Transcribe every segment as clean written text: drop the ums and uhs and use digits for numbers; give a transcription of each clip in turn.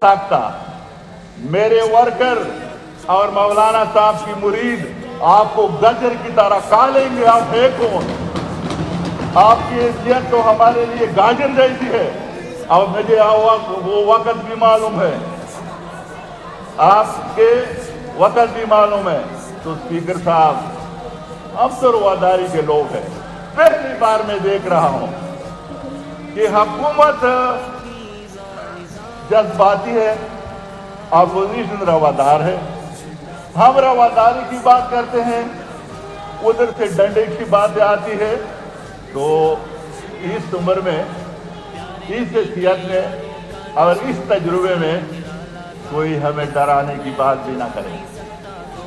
सकता। मेरे वर्कर और मौलाना साहब की मुरीद आपको गजर की तरह कालेंगे। आप है कौन? आपकी इज्जत तो हमारे लिए गाजर जैसी है। और मुझे वो वक्त भी मालूम है, आपके वक्त भी मालूम है। तो स्पीकर साहब, अब तो रुआदारी के लोग हैं। पहली बार मैं देख रहा हूं कि हुकूमत जज्बाती है, अपोजिशन रवादार है। हम रवादारी की बात करते हैं, उधर से डंडे की बात आती है। तो इस उम्र में, इस हैसियत में और इस तजुर्बे में कोई हमें डराने की बात भी ना करे,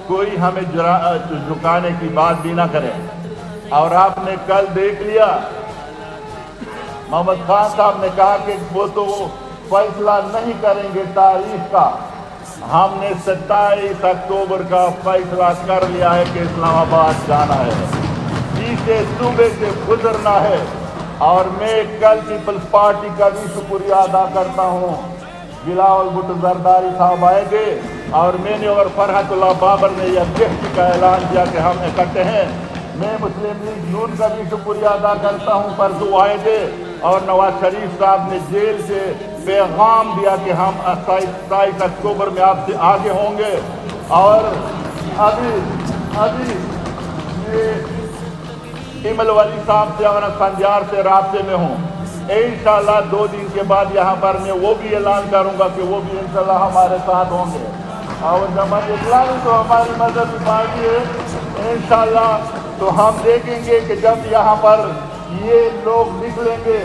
कोई हमें झुकाने की बात भी ना करे। और आपने कल देख लिया, मोहम्मद खान साहब ने कहा कि वो तो फैसला नहीं करेंगे तारीख का। हमने 27 अक्टूबर का फैसला कर लिया है कि इस्लामाबाद जाना है, इसे सूबे से गुजरना है। और मैं कल पीपल्स पार्टी का भी शुक्रिया अदा करता हूँ। बिलावल भुट्टो जरदारी साहब आएंगे और मैंने और फरहतुल्लाह बाबर ने यह जश्न का ऐलान किया कि हम इकट्ठे हैं। मैं मुस्लिम लीग नून का भी शुक्रिया अदा करता हूँ, परसों आए थे और नवाज शरीफ साहब ने जेल से पैगाम दिया कि हम 27 अक्टूबर में आपसे आगे होंगे। और अभी ये इमल वली साहब से और संजार से राब्ते में हूँ। इंशाल्लाह 2 दिन के बाद यहाँ पर मैं वो भी ऐलान करूँगा कि वो भी इंशाल्लाह हमारे साथ होंगे। और जमात इस्लामी तो हमारी मजहबी पार्टी है। इंशाल्लाह तो हम देखेंगे कि जब यहाँ पर ये लोग निकलेंगे,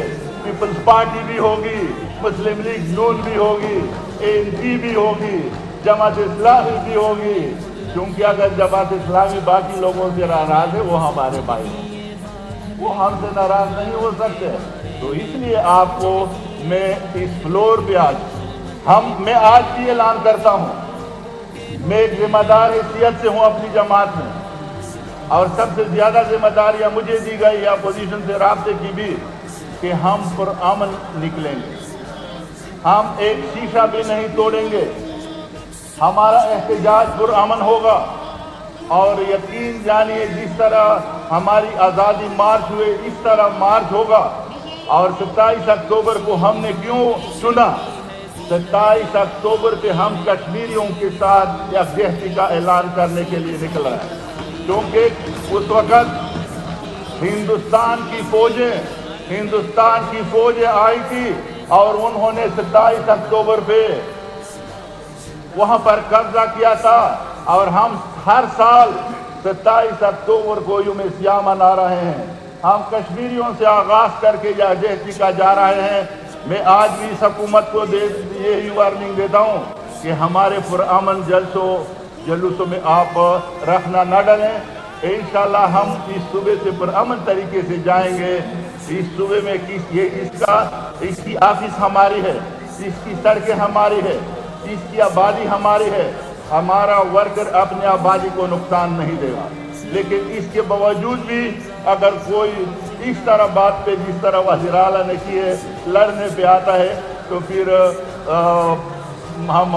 पीपल्स पार्टी भी होगी, मुस्लिम लीग नून भी होगी, एएनपी भी होगी, जमात इस्लामी भी होगी। क्योंकि अगर जमात इस्लामी बाकी लोगों से नाराज है, वो हमारे भाई हैं, वो हमसे नाराज नहीं हो सकते। तो इसलिए आपको मैं इस फ्लोर पे मैं आज भी ऐलान करता हूँ, मैं एक जिम्मेदार हैसियत से हूँ अपनी जमात में। और सबसे ज्यादा जिम्मेदारियां मुझे दी गई अपोजिशन से राब्ते की भी, कि हम पुरअमन निकलेंगे, हम एक शीशा भी नहीं तोड़ेंगे, हमारा एहतजाज पुरअमन होगा। और यकीन जानिए, जिस तरह हमारी आज़ादी मार्च हुए, इस तरह मार्च होगा। और 27 अक्टूबर को हमने क्यों चुना? 27 अक्टूबर पे हम कश्मीरियों के साथ यकजहती का ऐलान करने के लिए निकल रहे हैं। क्योंकि उस वक्त हिंदुस्तान की फौजें आई थी और उन्होंने 27 अक्टूबर पे वहां पर कब्जा किया था। और हम हर साल 27 अक्टूबर को यूम सियाह मना रहे हैं। हम कश्मीरियों से आगाज करके यकजहती का जा रहे हैं। मैं आज भी इस हुकूमत को यही वार्निंग देता हूँ कि हमारे पुरअमन जलूसों में आप रखना न डलें। इंशाल्लाह हम इस सूबे से पुरअमन तरीके से जाएंगे। इस सूबे में इसकी ऑफिस हमारी है, इसकी सड़कें हमारी है, इसकी आबादी हमारी है। हमारा वर्कर अपने आबादी को नुकसान नहीं देगा। लेकिन इसके बावजूद भी अगर कोई इस तरह बात पे, जिस तरह वज़ीर आला ने की है, लड़ने पे आता है, तो फिर हम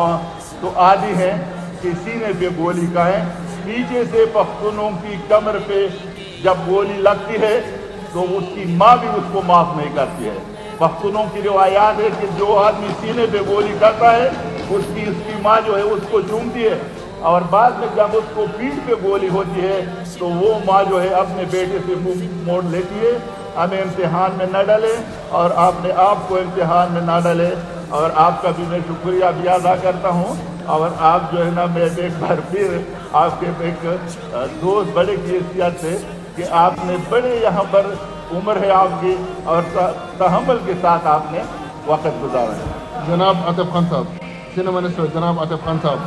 तो आदी हैं कि सीने पे गोली खाएं। पीछे से पख्तूनों की कमर पे जब गोली लगती है तो उसकी माँ भी उसको माफ नहीं करती है। पख्तूनों की रिवायात है कि जो आदमी सीने पे गोली करता है, उसकी माँ जो है उसको चूमती है। और बाद में जब उसको पीठ पे गोली होती है तो वो माँ जो है अपने बेटे से मुंह मोड़ लेती है। हमें इम्तिहान में न डले और अपने आप को इम्तिहान में न डले। और आपका भी मैं शुक्रिया भी अदा करता हूँ। और आप जो है ना, मैं एक बार फिर आपके एक दोस्त बड़े की हैसियत से, कि आपने बड़े यहाँ पर उम्र है आपकी और तहम्मुल के साथ आपने वक्त गुजारा है। जनाब आतिफ खान साहब, सीनियर मिनिस्टर जनाब आतिफ खान साहब।